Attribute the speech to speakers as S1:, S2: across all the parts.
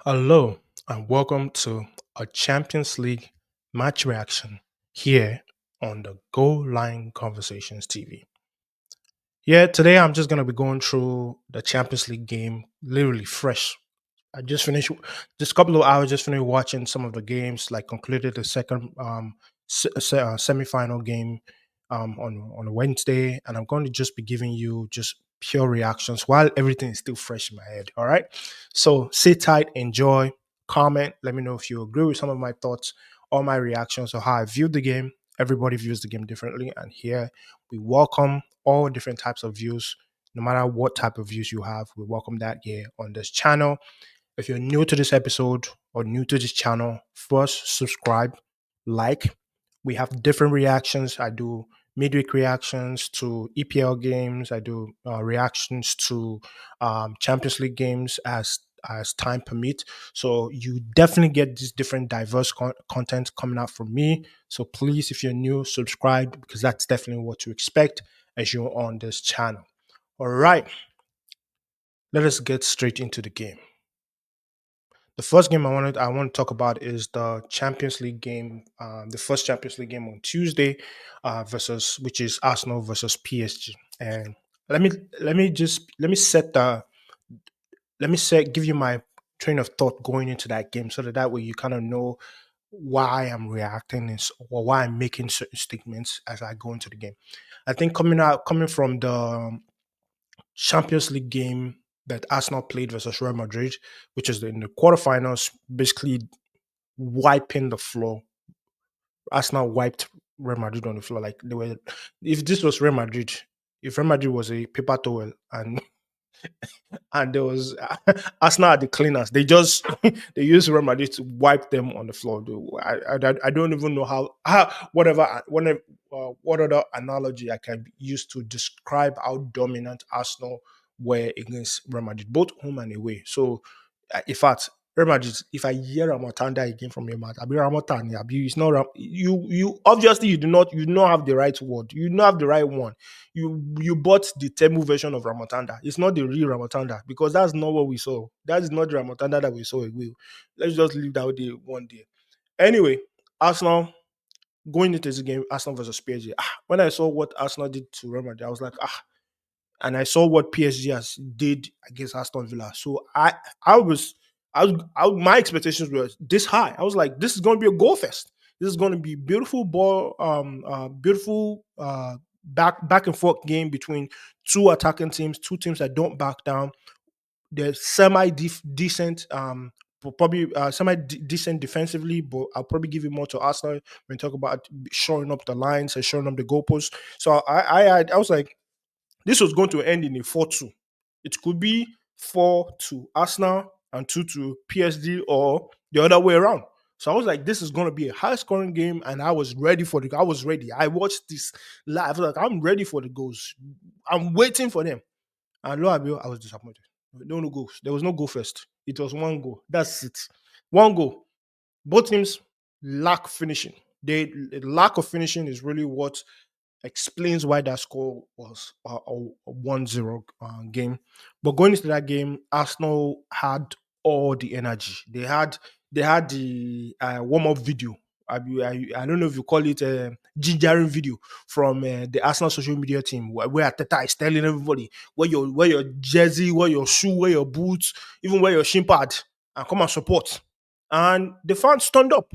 S1: Hello and welcome to a Champions League match reaction here on the Goal Line Conversations TV. Yeah, today I'm just going to be going through the Champions League game literally fresh. I just finished just a couple of hours. Just finished watching some of the games. Like concluded the second semi-final game on a Wednesday, and I'm going to just be giving you just pure reactions while everything is still fresh in my head. All right, so sit tight, enjoy, comment. Let me know if you agree with some of my thoughts or my reactions or how I viewed the game. Everybody views the game differently, and here we welcome all different types of views. No matter what type of views you have, we welcome that here on this channel. If you're new to this episode or new to this channel, first subscribe, like. We have different reactions. I do midweek reactions to EPL games. I do reactions to Champions League games as time permit. So you definitely get this different diverse content coming out from me. So please, if you're new, subscribe because that's definitely what to expect as you're on this channel. All right, let us get straight into the game. The first game I want to talk about is the Champions League game, the first Champions League game on Tuesday, versus which is Arsenal versus PSG. And let me let me set the let me set give you my train of thought going into that game, so that way you kind of know why I'm reacting or why I'm making certain statements as I go into the game. I think coming from the Champions League game that Arsenal played versus Real Madrid, which is in the quarterfinals, basically wiping the floor. Arsenal wiped Real Madrid on the floor. Like they were, if this was Real Madrid, if Real Madrid was a paper towel and there was Arsenal are the cleaners, they just they used Real Madrid to wipe them on the floor. I don't even know how whatever what other analogy I can use to describe how dominant Arsenal were against Real Madrid, both home and away. So in fact, Real Madrid, if I hear Ramotanda again from your mouth, Abi Ramotani, Abi, it's not you obviously you do not have the right word, you do not have the right one. You bought the Temu version of Ramotanda. It's not the real Ramotanda because that's not what we saw. That is not the Ramotanda that we saw. Let's just leave that day one day. Anyway, Arsenal going into this game, Arsenal versus PSG. When I saw what Arsenal did to Real Madrid, I was like, and I saw what PSG has did against Aston Villa. So my expectations were this high. I was like, this is going to be a goal fest. This is going to be beautiful ball, beautiful back and forth game between two attacking teams, two teams that don't back down. They're decent, probably semi decent defensively, but I'll probably give you more to Arsenal when we talk about showing up the lines and showing up the goalposts. So I was like, this was going to end in a 4-2. It could be 4 to Arsenal and 2 to PSG or the other way around. So I was like, this is going to be a high scoring game, and I was ready for I was ready. I watched this live. Like, I'm ready for the goals. I'm waiting for them. And lo and behold, I was disappointed. No goals. There was no goal first. It was one goal. That's it. One goal. Both teams lack finishing. The lack of finishing is really what explains why that score was a 1-0 game. But going into that game, Arsenal had all the energy. They had the warm up video. I don't know if you call it a gingering video from the Arsenal social media team where Arteta is telling everybody wear your jersey, wear your shoe, wear your boots, even wear your shin pad and come and support. And the fans turned up.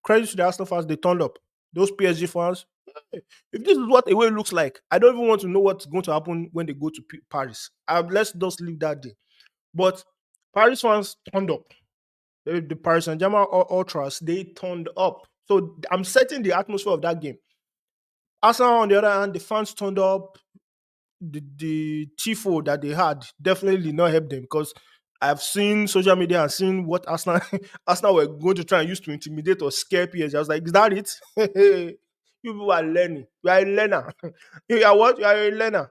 S1: Credit to the Arsenal fans, they turned up. Those PSG fans, if this is what away looks like, I don't even want to know what's going to happen when they go to Paris. Let's just leave that day. But Paris fans turned up. The Paris Saint-Germain ultras, they turned up. So I'm setting the atmosphere of that game. Arsenal, on the other hand, the fans turned up. The tifo that they had definitely did not help them because I've seen social media and seen what Arsenal Arsenal were going to try and use to intimidate or scare PSG. I was like, is that it? You people are learning. You are a learner. You are what? You are a learner.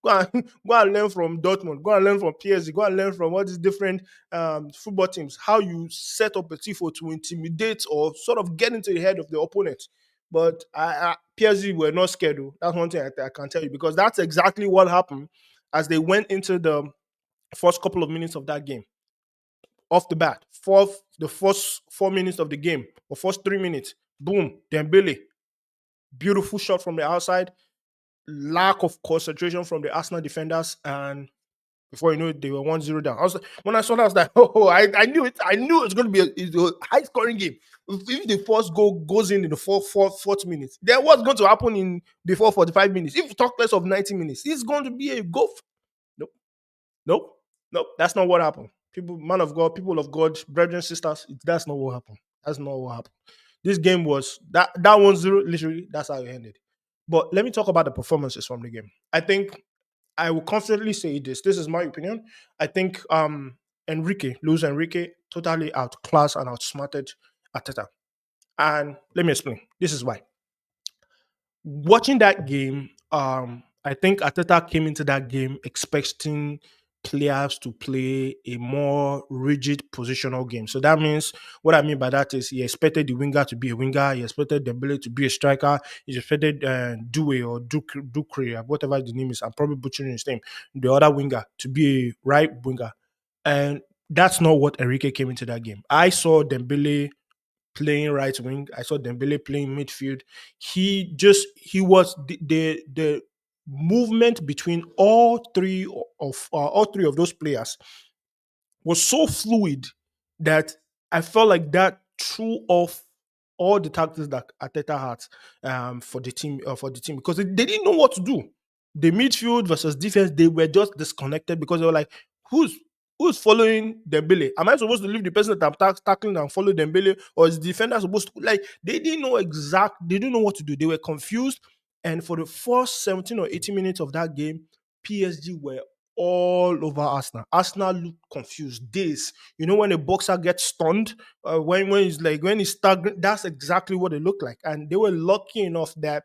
S1: Go and learn from Dortmund. Go and learn from PSG. Go and learn from all these different football teams. How you set up a tifo to intimidate or sort of get into the head of the opponent. But PSG were not scared. Though. That's one thing I can tell you because that's exactly what happened as they went into the first couple of minutes of that game. off the bat. The first 4 minutes of the game, or first 3 minutes, boom, Dembele, beautiful shot from the outside, lack of concentration from the Arsenal defenders, and before you know it, they were 1-0 down. When I saw that, I was like, oh, I knew it. I knew it was going to be a high scoring game. If the first goal goes in the fourth minute, then what's going to happen in before 45 minutes? If you talk less of 90 minutes, it's going to be a go. Nope, nope, nope. That's not what happened. People, man of God, people of God, brethren, sisters, that's not what happened. That's not what happened. This game was that 1-0, literally, that's how it ended. But let me talk about the performances from the game. I think I will confidently say this. This is my opinion. I think Luis Enrique, totally outclassed and outsmarted Arteta. And let me explain. This is why. Watching that game, I think Arteta came into that game expecting players to play a more rigid positional game. So that means what I mean by that is he expected the winger to be a winger, he expected Dembele to be a striker, he expected Due or Ducre, whatever the name is. I'm probably butchering his name. The other winger to be a right winger, and that's not what Enrique came into that game. I saw Dembele playing right wing. I saw Dembele playing midfield. He was the movement between all three of those players was so fluid that I felt like that threw off all the tactics that Ateta had for the team because they didn't know what to do. The midfield versus defense, they were just disconnected because they were like, who's who's following Dembele? Am I supposed to leave the person that I'm tackling and follow Dembele, or is the defender supposed to like? They didn't know they didn't know what to do. They were confused, and for the first 17 or 18 minutes of that game, PSG were all over Arsenal. Arsenal looked confused. This, you know, when a boxer gets stunned, when he's stagnant, that's exactly what it looked like. And they were lucky enough that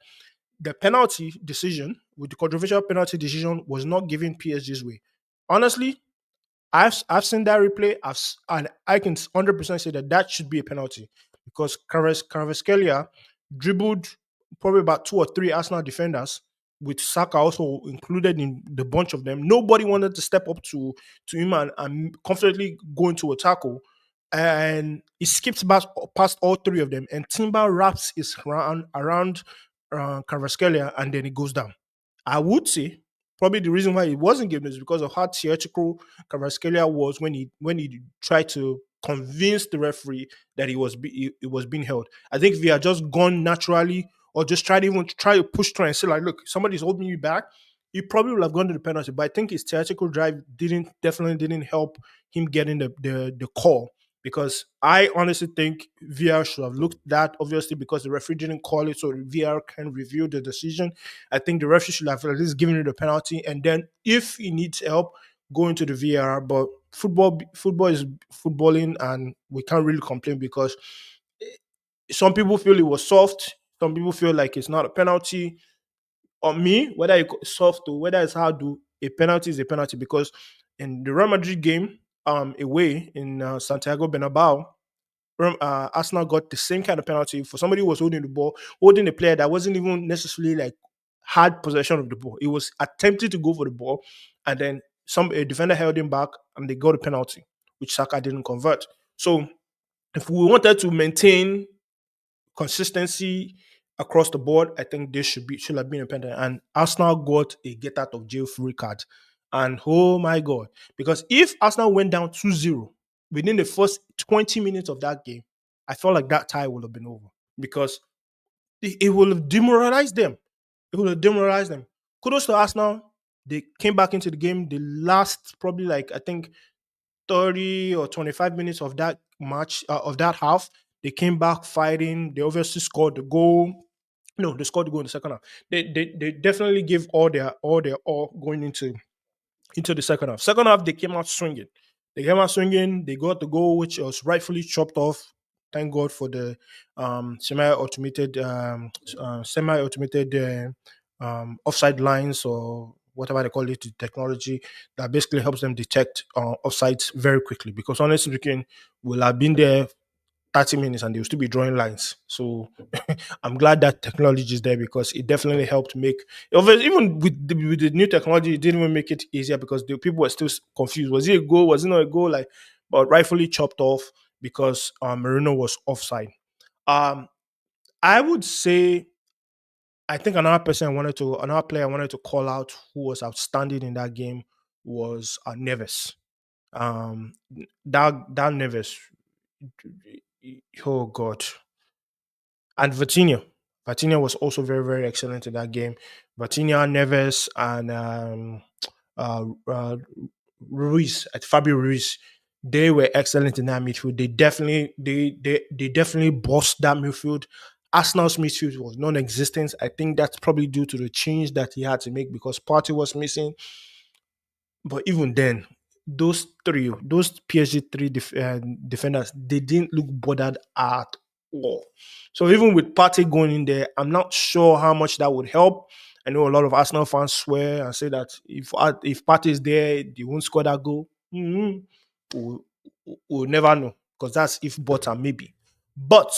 S1: the penalty decision, with the controversial penalty decision, was not given PSG's way. Honestly, I've seen that replay. And I can 100% say that that should be a penalty because Carvaskelia dribbled probably about two or three Arsenal defenders, with Saka also included in the bunch of them. Nobody wanted to step up to him and confidently go into a tackle. And he skips past all three of them, and Timber wraps his around Carvaskelia, and then he goes down. I would say probably the reason why he wasn't given is because of how theatrical Kvaratskhelia was when he tried to convince the referee that it was being held. I think if he had just gone naturally or just try to push through and say like, look, somebody's holding you back, he probably would have gone to the penalty. But I think his theatrical drive definitely didn't help him getting the call, because I honestly think VR should have looked at that, obviously, because the referee didn't call it, so VR can review the decision. I think the referee should have at least given it a penalty, and then if he needs help, go into the VR. But football is footballing, and we can't really complain because some people feel it was soft, some people feel like it's not a penalty. On me, whether it's soft or whether it's hard, do a penalty is a penalty, because in the Real Madrid game, away in Santiago Bernabeu, Arsenal got the same kind of penalty for somebody who was holding the ball, holding a player that wasn't even necessarily like had possession of the ball. He was attempting to go for the ball, and then a defender held him back, and they got a penalty, which Saka didn't convert. So, if we wanted to maintain consistency across the board, I think this should have been a penalty. And Arsenal got a get out of jail free card. And oh my god, because if Arsenal went down 2-0 within the first 20 minutes of that game, I felt like that tie would have been over, because it will have demoralized them. It will have demoralized them. Kudos to Arsenal. They came back into the game. The last probably like I think 30 or 25 minutes of that match, of that half, they came back fighting. They obviously scored the goal. No, they scored the goal in the second half. They definitely give all going into the second half. Second half, they came out swinging. They came out swinging. They got the goal, which was rightfully chopped off. Thank God for the semi-automated offside lines, or whatever they call it, the technology that basically helps them detect offsides very quickly. Because honestly speaking, we'll have been there 30 minutes and they'll still be drawing lines. So I'm glad that technology is there, because it definitely helped make, even with the new technology, it didn't even make it easier, because the people were still confused. Was it a goal? Was it not a goal? Like, but rightfully chopped off because Marino was offside. Um, I would say I think another player I wanted to call out who was outstanding in that game was Neves. That Neves, oh god, and Vitinha. Vitinha was also very very excellent in that game. Vitinha, Neves, and uh, uh, Ruiz at Fabio Ruiz. They were excellent in that midfield. They definitely bossed that midfield. Arsenal's midfield was non-existent. I think that's probably due to the change that he had to make because Party was missing. But even then, those PSG three defenders, they didn't look bothered at all. So even with Partey going in there, I'm not sure how much that would help. I know a lot of Arsenal fans swear and say that if Partey is there, they won't score that goal. We'll, we'll never know because that's if but and maybe. But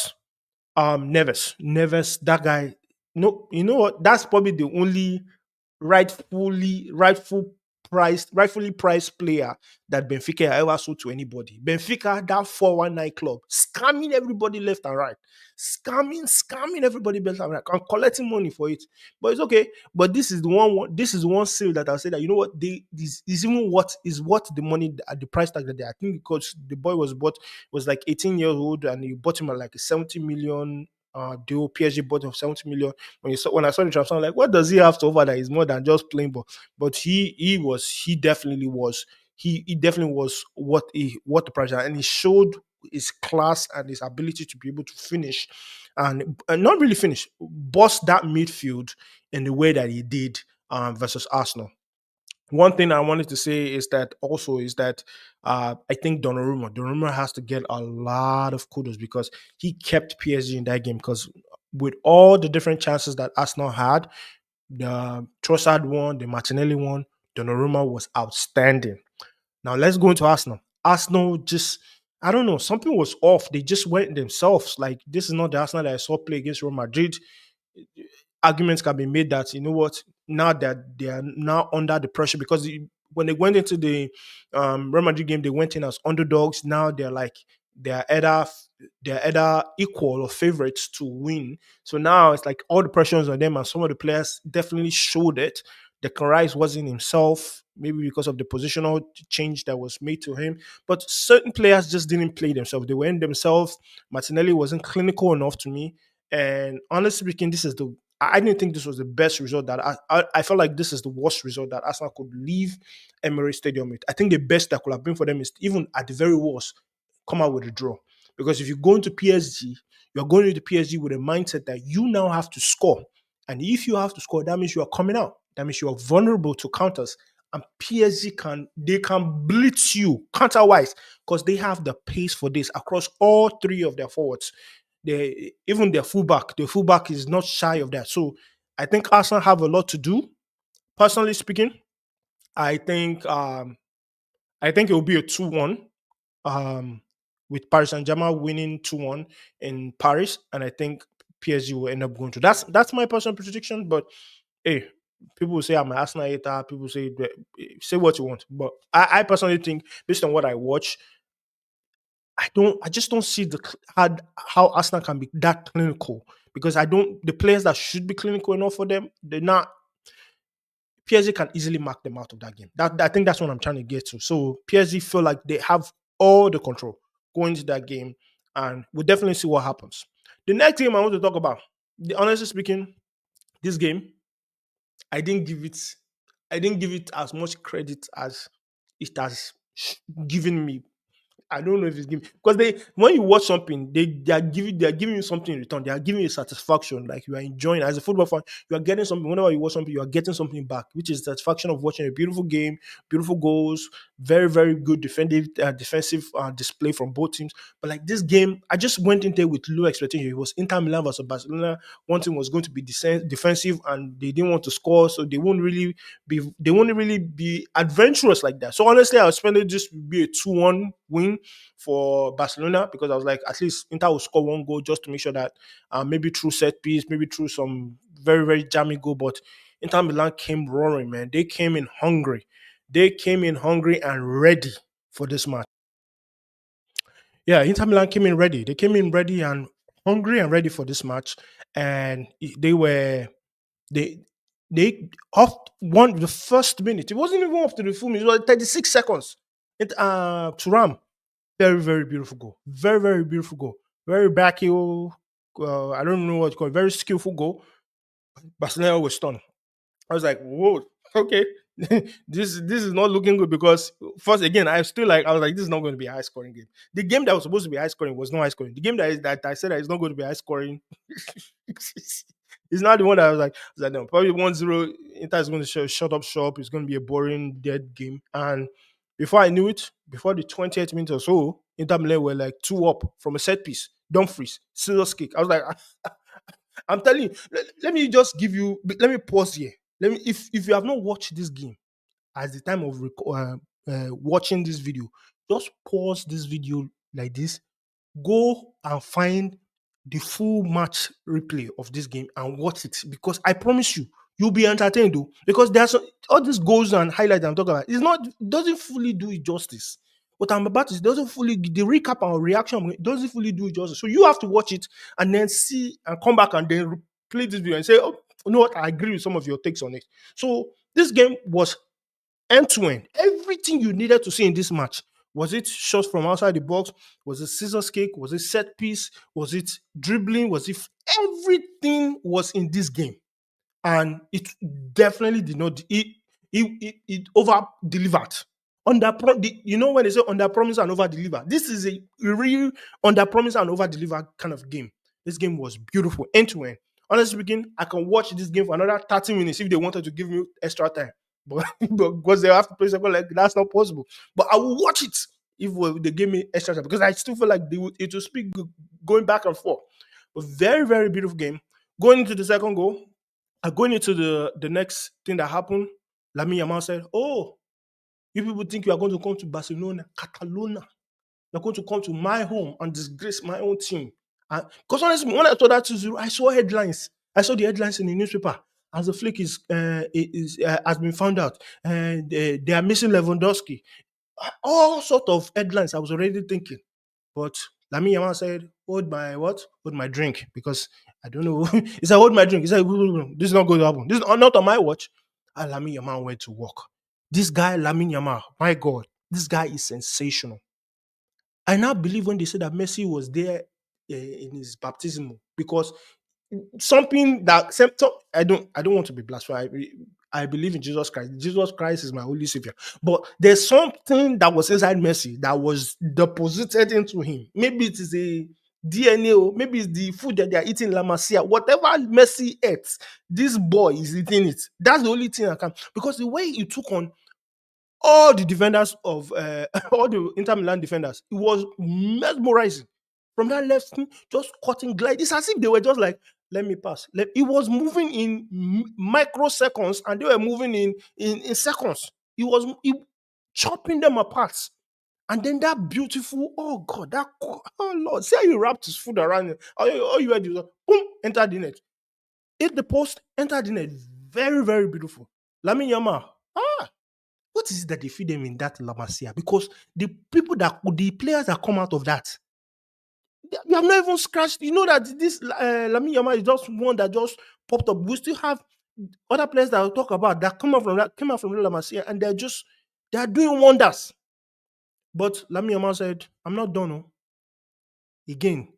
S1: Neves, that guy. No, you know what? That's probably the only rightfully rightful rightfully priced player that Benfica ever sold to anybody. Benfica, that 419 club, scamming everybody left and right, scamming everybody left and right, and collecting money for it. But it's okay. But this is the one. This is the one sale that I'll say that you know what they this is even what is what the money at the price tag that they. I think because the boy was like 18 years old and you bought him at like a 70 million. Deal PSG bought him 70 million when I saw the transfer, I'm like, what does he have to offer that is more than just playing ball? But he definitely was what the pressure and he showed his class and his ability to be able to finish and not really finish, bust that midfield in the way that he did versus Arsenal. One thing I wanted to say is that I think Donnarumma has to get a lot of kudos because he kept PSG in that game because with all the different chances that Arsenal had, the Trossard one, the Martinelli one, Donnarumma was outstanding. Now let's go into Arsenal. Arsenal just, I don't know, something was off. They just went themselves. Like this is not the Arsenal that I saw play against Real Madrid. Arguments can be made that you know what, now that they are now under the pressure because when they went into the Real Madrid game, they went in as underdogs. Now they're like they're either they're either equal or favorites to win. So now it's like all the pressure is on them, and some of the players definitely showed it. The Rice wasn't himself, maybe because of the positional change that was made to him. But certain players just didn't play themselves. They were in themselves. Martinelli wasn't clinical enough to me. And honestly speaking, this is the I didn't think this was the best result that I felt like this is the worst result that Arsenal could leave Emirates Stadium with. I think the best that could have been for them is even at the very worst, come out with a draw. Because if you go into PSG, you're going into PSG with a mindset that you now have to score. And if you have to score, that means you are coming out. That means you are vulnerable to counters. And PSG can blitz you counter-wise because they have the pace for this across all three of their forwards. Even their fullback is not shy of that. So I think Arsenal have a lot to do. Personally speaking, I think um I think it will be a 2-1 um with Paris Saint-Germain winning 2-1 in Paris, and I think PSG will end up going to. That's my personal prediction, but hey, people will say I'm an Arsenal hater, people say what you want. But I personally think based on what I watch, I just don't see how Arsenal can be that clinical because I don't the players that should be clinical enough for them, they're not. PSG can easily mark them out of that game. I think that's what I'm trying to get to. So PSG feel like they have all the control going into that game, and we'll definitely see what happens. The next game I want to talk about, honestly speaking, this game I didn't give it I didn't give it as much credit as it has given me. I don't know if it's giving because they when you watch something, they are giving you something in return. They are giving you satisfaction, like you are enjoying as a football fan. You are getting something whenever you watch something, you are getting something back, which is satisfaction of watching a beautiful game, beautiful goals, very very good defensive display from both teams. But like this game, I just went in there with low expectation. It was Inter Milan versus Barcelona. One team was going to be defensive, and they didn't want to score, so they won't really be adventurous like that. So honestly, I expected this to be a 2-1 win for Barcelona because I was like, at least Inter will score one goal just to make sure that maybe through set piece, maybe through some very, very jammy goal. But Inter Milan came roaring, man. They came in hungry. They came in hungry and ready for this match. Yeah, Inter Milan came in ready. They came in ready and hungry and ready for this match, and they they off one the first minute. It wasn't even up to the full minute. It was 36 seconds. Turam, very very beautiful goal. Very very beautiful goal. Very back heel. I don't know what to call it. Very skillful goal. Barcelona was stunned. I was like, whoa, okay. This is not looking good because first again, I was like, this is not going to be a high scoring game. The game that was supposed to be high scoring was not high scoring. The game that I said that is not going to be high scoring it's not the one that I was like, no, probably 1-0. Inter is going to shut up shop. It's going to be a boring, dead game. And before I knew it, before the 20th minute or so, Inter Milan were like two up from a set piece. Dumfries, scissors kick. I was like, I'm telling you, let me just give you, let me pause here. If you have not watched this game at the time of watching this video, just pause this video like this, go and find the full match replay of this game and watch it because I promise you, you'll be entertained though. Because there's all these goals and highlights I'm talking about. It's not doesn't fully do it justice. What I'm about to doesn't fully the recap and reaction doesn't fully do it justice. So you have to watch it and then see and come back and then play this video and say, oh, you know what? I agree with some of your takes on it. So this game was end to end. Everything you needed to see in this match. Was it shots from outside the box? Was it scissors kick? Was it set piece? Was it dribbling? Was it everything was in this game? And it definitely did not. It over delivered. You know when they say under promise and over deliver. This is a real under promise and over deliver kind of game. This game was beautiful end to end. Honestly speaking, I can watch this game for another 30 minutes if they wanted to give me extra time. But, but because they have to play second like that's not possible. But I will watch it if they give me extra time because I still feel like it will speak going back and forth. But very, very beautiful game. Going into the second goal, going into the next thing that happened, Lamine Yamal said, "Oh, you people think you are going to come to Barcelona, Catalonia? You're going to come to my home and disgrace my own team." Because honestly, when I saw that 2-0, I saw headlines. I saw the headlines in the newspaper as the flick has been found out, and they are missing Lewandowski. All sort of headlines. I was already thinking. But Lamine Yamal said, hold my what? Hold my drink. Because I don't know. He said, hold my drink. He said, this is not going to happen. This is not on my watch. And Lamine Yamal went to work. This guy, Lamine Yamal, my God, this guy is sensational. I now believe when they said that Messi was there in his baptism because something that I don't want to be blasphemous. I believe in Jesus Christ. Jesus Christ is my holy savior. But there's something that was inside Messi that was deposited into him. Maybe it is a DNA, or maybe it's the food that they are eating, La Masia. Whatever Messi ate, this boy is eating it. That's the only thing I can. Because the way he took on all the defenders of all the Inter Milan defenders, it was mesmerizing. From that left, just cutting glide. It's as if they were just like, let me pass. It was moving in microseconds and they were moving in seconds. Chopping them apart. And then that beautiful, oh God, oh Lord, see how you wrapped his food around it. All you had to do, boom, enter the net. Hit the post, enter the net. Very, very beautiful. Lamine Yamal. What is it that they feed them in that La Masia? Because the players that come out of that, you have not even scratched. You know that this Lamine Yamal is just one that just popped up. We still have other players that I'll talk about that came out from La Masia, and they are doing wonders. But Lamine Yamal said, "I'm not done." Oh." Again,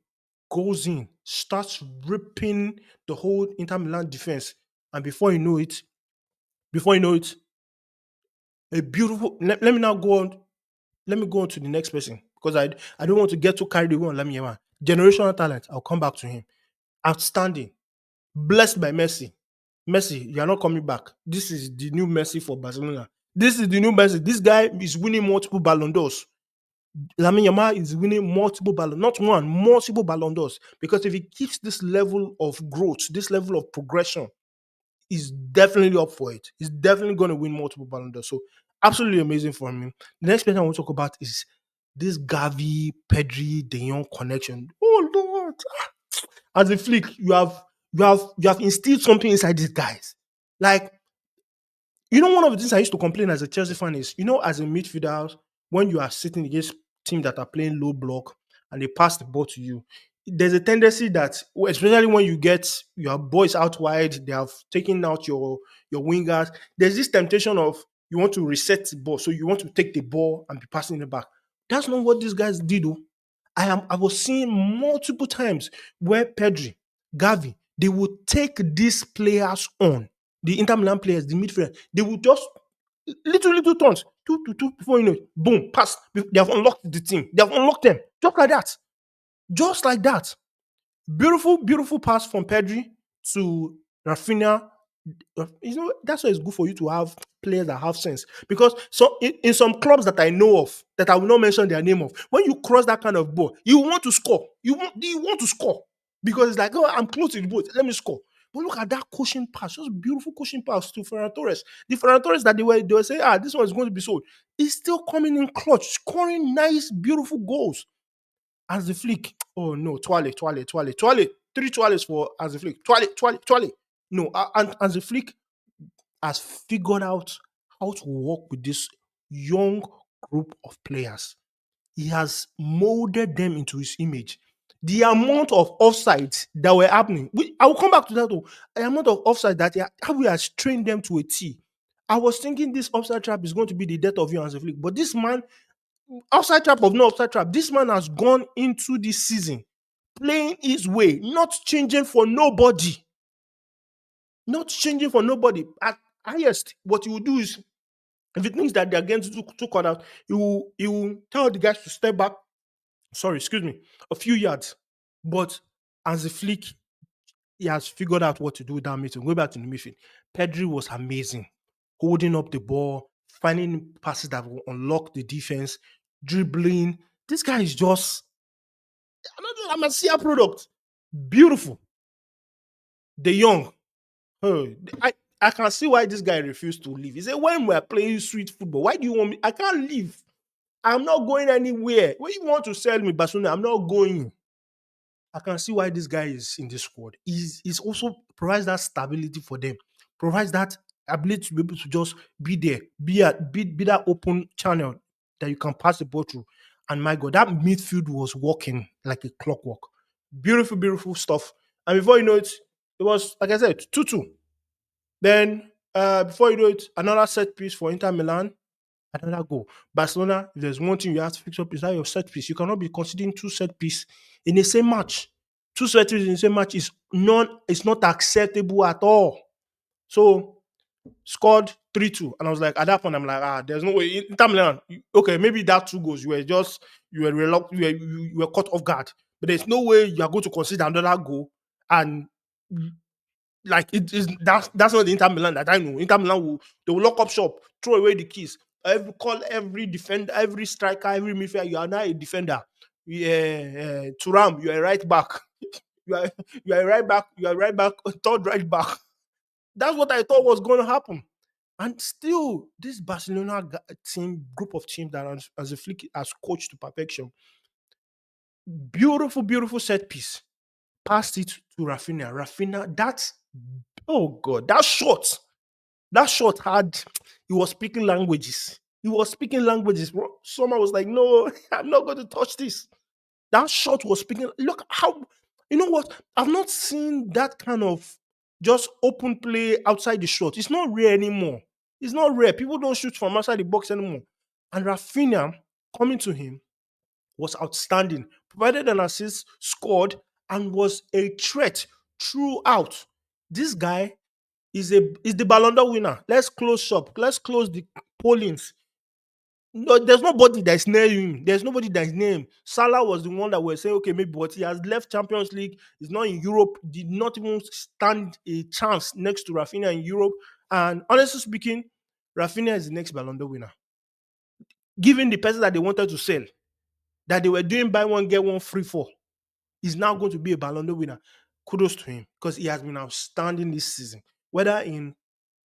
S1: goes in, starts ripping the whole Inter Milan defense, and before you know it, a beautiful. Let me now go on. Let me go on to the next person because I don't want to get too carried away on Lamine Yamal. Generational talent. I'll come back to him. Outstanding. Blessed by Messi. Messi, you are not coming back. This is the new Messi for Barcelona. This is the new Messi. This guy is winning multiple Ballon d'Ors. Lamine Yamal is winning multiple Ballon, not one, multiple Ballon d'Ors. Because if he keeps this level of growth, this level of progression, he's definitely up for it. He's definitely going to win multiple Ballon d'Ors. So absolutely amazing for him. The next person I want to talk about is this Gavi, Pedri, De Jong connection. Oh Lord! As a flick, you have instilled something inside these guys. Like one of the things I used to complain as a Chelsea fan is, as a midfielder, when you are sitting against teams that are playing low block and they pass the ball to you, there's a tendency that, especially when you get your boys out wide, they have taken out your wingers. There's this temptation of you want to reset the ball, so you want to take the ball and be passing it back. That's not what these guys did. Though. I was seeing multiple times where Pedri, Gavi, they would take these players on, the Inter Milan players, the midfield, they would just little turns, two to two before you know it, boom, pass. They have unlocked the team. They have unlocked them just like that. Just like that. Beautiful, beautiful pass from Pedri to Rafinha. That's why it's good for you to have players that have sense. Because so in some clubs that I know of, that I will not mention their name of, when you cross that kind of ball, you want to score. You want to score. Because it's like, oh, I'm close to the boat. Let me score. But look at that cushion pass, just beautiful cushion pass to Ferran Torres. The Ferran Torres that they were saying, this one is going to be sold. He's still coming in clutch, scoring nice, beautiful goals. As the flick, oh no, Twale. Three Twales for as the flick. Twale. No, and as the flick has figured out how to work with this young group of players. He has molded them into his image. The amount of offsides that were happening, I will come back to that. Though. The amount of offsides that how he has trained them to a T. I was thinking this offside trap is going to be the death of you as a flick, but this man, outside trap of no outside trap, this man has gone into this season playing his way, not changing for nobody. Not changing for nobody. At highest, what he will do is, if he thinks that they're getting two corners, he will tell the guys to step back. Sorry, excuse me, a few yards. But as a flick, he has figured out what to do with that midfield. Go back to the midfield. Pedri was amazing, holding up the ball, finding passes that will unlock the defense, dribbling. This guy is just another Amasia product. Beautiful. De Young. Oh, I can see why this guy refused to leave. He said, when we're playing sweet football, why do you want me? I can't leave. I'm not going anywhere. When you want to sell me Barcelona, I'm not going. I can see why this guy is in this squad. He's also provides that stability for them, provides that ability to be able to just be there, be that open channel that you can pass the ball through. And my God, that midfield was working like a clockwork. Beautiful, beautiful stuff. And before you know it, it was like I said, 2-2. Then before you know it, another set piece for Inter Milan, another goal. Barcelona, if there's one thing you have to fix up, is that your set piece. You cannot be considering two set piece in the same match. Two set pieces in the same match is not acceptable at all. So scored 3-2. And I was like, at that point, I'm like, there's no way. Inter Milan, okay, maybe that two goals, you were reluctant, you were caught off guard. But there's no way you are going to consider another goal and like it is that's not the Inter Milan that I know. Inter Milan they will lock up shop, throw away the keys, call every defender, every striker, every midfielder. You are now a defender. Yeah, Turam, you are a right back. You are you are a right back. You are right back. Third right back. That's what I thought was going to happen. And still, this Barcelona team group of teams that as a flick has coached to perfection. Beautiful, beautiful set piece. Passed it to Rafinha. Rafinha, that's oh god, that shot had he was speaking languages. He was speaking languages. Bro. Someone was like, no, I'm not going to touch this. That shot was speaking. Look how you know what? I've not seen that kind of just open play outside the shot. It's not rare anymore. It's not rare. People don't shoot from outside the box anymore. And Rafinha coming to him was outstanding, provided an assist, scored, and was a threat throughout. This guy is the Ballon d'Or winner. Let's close shop. Let's close the pollings. No, there's nobody that's near him. There's nobody that's near him. Salah was the one that was saying, okay, maybe, but he has left Champions League. He's not in Europe. Did not even stand a chance next to Rafinha in Europe. And honestly speaking, Rafinha is the next Ballon d'Or winner. Given the person that they wanted to sell, that they were doing buy one get one free for, he's now going to be a Ballon d'Or winner. Kudos to him because he has been outstanding this season, whether in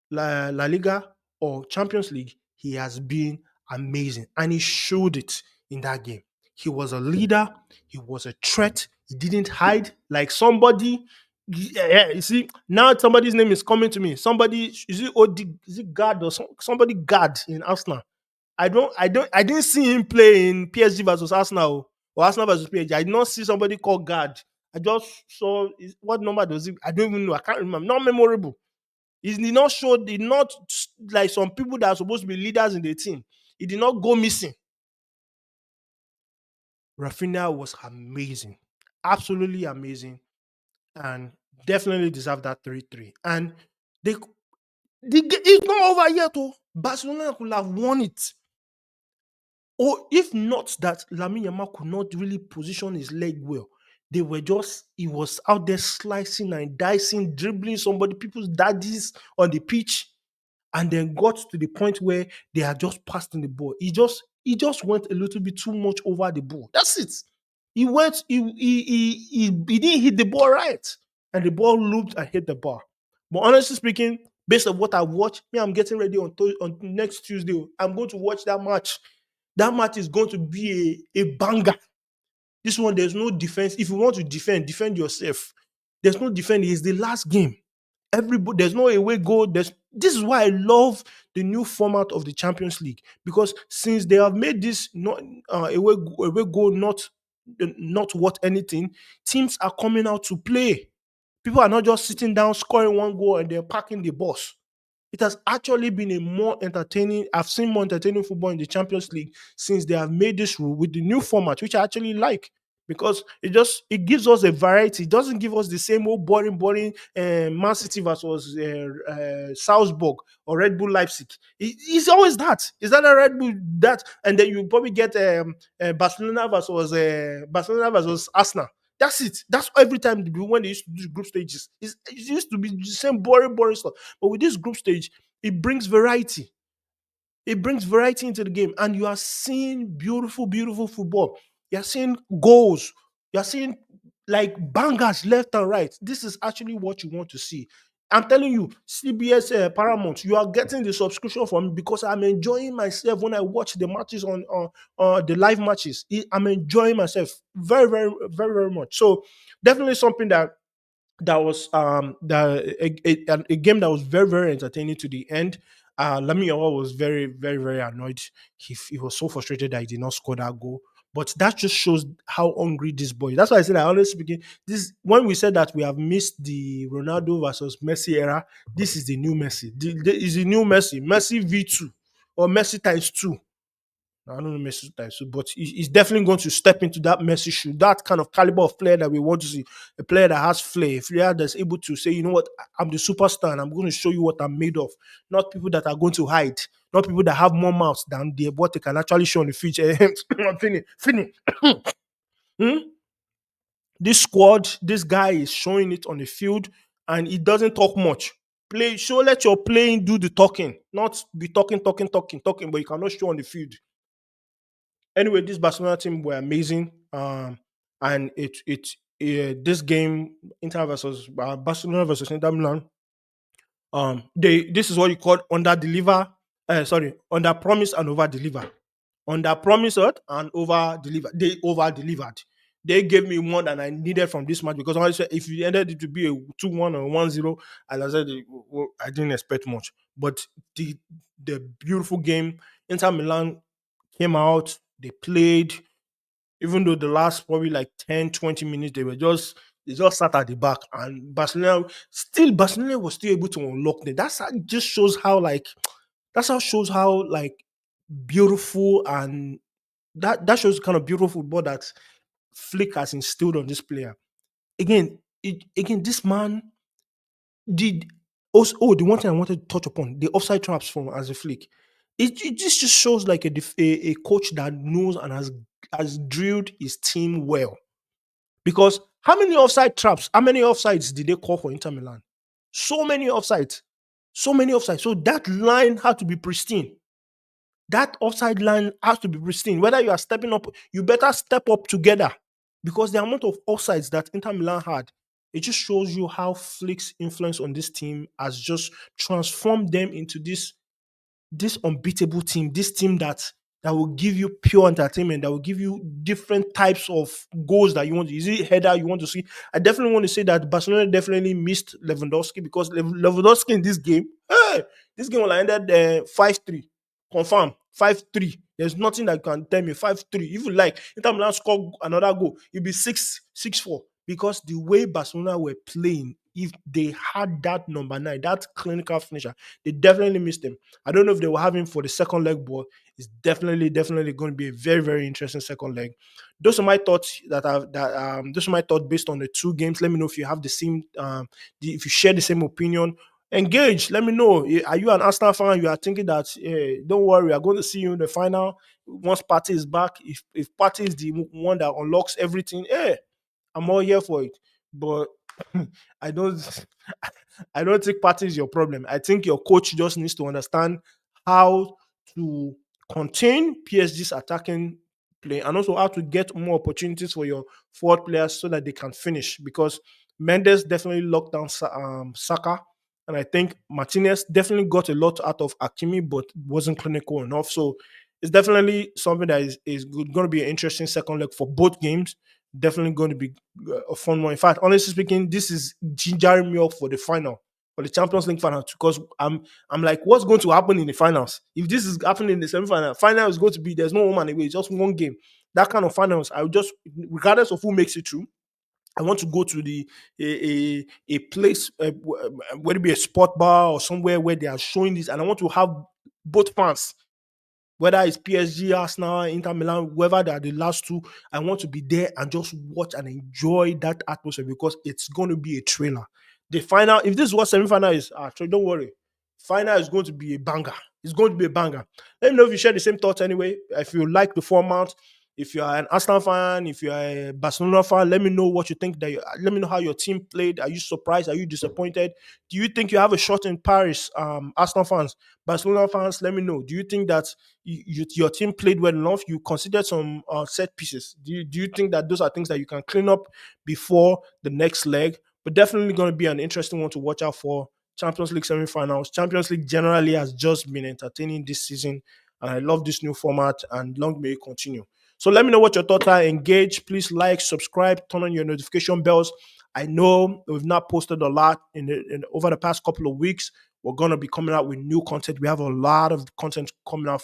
S1: La Liga or Champions League. He has been amazing, and he showed it in that game. He was a leader. He was a threat. He didn't hide like somebody. Yeah, you see, now somebody's name is coming to me. Somebody is it is it guard or somebody guard in Arsenal? I didn't see him play in PSG versus Arsenal. or Arsenal versus PSG. I did not see somebody call guard. I just saw what number does it? I don't even know. I can't remember. Not memorable. He did not show. Did not like some people that are supposed to be leaders in the team. He did not go missing. Rafinha was amazing, absolutely amazing, and definitely deserved that 3-3. And they, it's not over yet. Oh, Barcelona could have won it. Or if not that Lamine Yamal could not really position his leg well, they were just he was out there slicing and dicing, dribbling somebody, people's daddies on the pitch, and then got to the point where they had just passed in the ball. He just went a little bit too much over the ball. That's it. He went, he didn't hit the ball right. And the ball looped and hit the bar. But honestly speaking, based on what I watched, me, I'm getting ready on next Tuesday. I'm going to watch that match. That match is going to be a banger. This one, there's no defense. If you want to defend yourself. There's no defense. It's the last game. Everybody, there's no away goal. This is why I love the new format of the Champions League, because since they have made this not away goal not worth anything, teams are coming out to play. People are not just sitting down scoring one goal and they're parking the bus. It has actually been a more entertaining. I've seen more entertaining football in the Champions League since they have made this rule with the new format, which I actually like, because it gives us a variety. It doesn't give us the same old boring Man City versus Salzburg or Red Bull Leipzig. It's always that. Is that a Red Bull that, and then you probably get Barcelona versus Arsenal. That's it. That's every time when they used to do group stages. It used to be the same boring stuff. But with this group stage, it brings variety. It brings variety into the game, and you are seeing beautiful football. You're seeing goals. You're seeing like bangers left and right. This is actually what you want to see. I'm telling you, CBS Paramount, you are getting the subscription from me because I'm enjoying myself when I watch the matches on the live matches. I'm enjoying myself very much. So definitely something that was a game that was very entertaining to the end. Lamine Yamal was very annoyed. He was so frustrated that he did not score that goal. But that just shows how hungry this boy is. That's why I said, I honestly speaking, this when we said that we have missed the Ronaldo versus Messi era, this is the new Messi. Is the new Messi, Messi V2 or Messi times two. I don't know Messi type, so but he's definitely going to step into that Messi shoe, that kind of caliber of player that we want to see, a player that has flair, a player that's able to say, you know what, I'm the superstar and I'm going to show you what I'm made of. Not people that are going to hide, not people that have more mouths than what they can actually show on the pitch. Finish. Hmm? This squad, this guy is showing it on the field and he doesn't talk much. Let your playing do the talking, not be talking, but you cannot show on the field. Anyway, this Barcelona team were amazing. And this game, Barcelona versus Inter Milan. This is what you call under deliver. Under promise and over deliver. Under promise and over deliver. They over delivered. They gave me more than I needed from this match, because I said if you ended it to be a 2-1 or 1-0, and I said well, I didn't expect much. But the beautiful game, Inter Milan came out, they played, even though the last probably like 10-20 minutes, they just sat at the back, and Barcelona was still able to unlock them. Just shows how like beautiful, and that shows the kind of beautiful football that Flick has instilled on this player. Again, this man did also. Oh, the one thing I wanted to touch upon, the offside traps from as a Flick. This just shows like a coach that knows and has drilled his team well. Because how many offsides did they call for Inter Milan? So many offsides. So many offsides. So that line had to be pristine. That offside line has to be pristine. Whether you are stepping up, you better step up together. Because the amount of offsides that Inter Milan had, it just shows you how Flick's influence on this team has just transformed them into this unbeatable team, this team that will give you pure entertainment, that will give you different types of goals that you want. Is it header you want to see? I definitely want to say that Barcelona definitely missed Lewandowski, because Lewandowski in this game will have ended 5-3. Confirm 5-3. There's nothing that can tell me 5-3. If you like, Inter Milan score another goal, it'll be 6-4. Because the way Barcelona were playing, if they had that number nine, that clinical finisher, they definitely missed him. I don't know if they will have him for the second leg, but it's definitely going to be a very, very interesting second leg. Those are my thoughts those are my thoughts based on the two games. Let me know if you have the same if you share the same opinion. Engage. Let me know. Are you an Arsenal fan? You are thinking that don't worry, we are going to see you in the final once Party is back. If Party is the one that unlocks everything, I'm all here for it. But I don't I don't think Party is your problem. I think your coach just needs to understand how to contain PSG's attacking play and also how to get more opportunities for your forward players so that they can finish. Because Mendes definitely locked down Saka, and I think Martinez definitely got a lot out of Akimi, but wasn't clinical enough. So it's definitely something that is going to be an interesting second leg for both games. Definitely going to be a fun one. In fact, honestly speaking, this is gingering me up for the final, for the Champions League final, because I'm like, what's going to happen in the finals? If this is happening in the semi-final, final is going to be there's no woman away, it's just one game. That kind of finals, I would just, regardless of who makes it through, I want to go to a place, whether it be a sport bar or somewhere where they are showing this, and I want to have both fans, whether it's PSG, Arsenal, Inter Milan, whoever they are the last two. I want to be there and just watch and enjoy that atmosphere because it's going to be a trailer. The final, if this is what semi-final is, don't worry. Final is going to be a banger. It's going to be a banger. Let me know if you share the same thoughts anyway. If you like the format, if you are an Arsenal fan, if you are a Barcelona fan, let me know what you think. Let me know how your team played. Are you surprised? Are you disappointed? Do you think you have a shot in Paris? Arsenal fans, Barcelona fans, let me know. Do you think that your team played well enough? You considered some set pieces. Do you think that those are things that you can clean up before the next leg? But definitely going to be an interesting one to watch out for. Champions League semi-finals. Champions League generally has just been entertaining this season, and I love this new format. And long may it continue. So let me know what your thoughts are. Engage. Please like, subscribe, turn on your notification bells. I know we've not posted a lot over the past couple of weeks. We're going to be coming out with new content. We have a lot of content coming out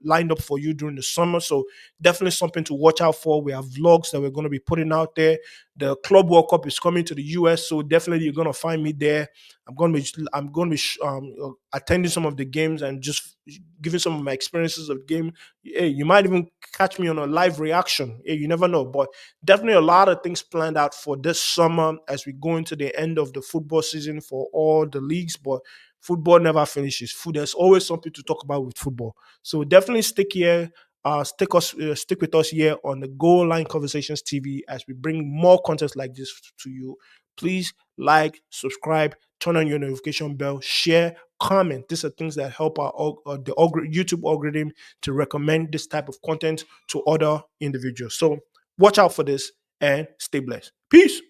S1: lined up for you during the summer. So definitely something to watch out for. We have vlogs that we're going to be putting out there. The Club World Cup is coming to the US, so definitely you're going to find me there. I'm going to be attending some of the games and just giving some of my experiences of the game. Hey, you might even catch me on a live reaction. Hey, you never know. But definitely a lot of things planned out for this summer as we go into the end of the football season for all the leagues. But football never finishes. There's always something to talk about with football. So definitely stick here. Stick with us here on the Goal Line Conversations TV as we bring more content like this to you. Please like, subscribe, turn on your notification bell, share, comment. These are things that help YouTube algorithm to recommend this type of content to other individuals. So watch out for this and stay blessed. Peace.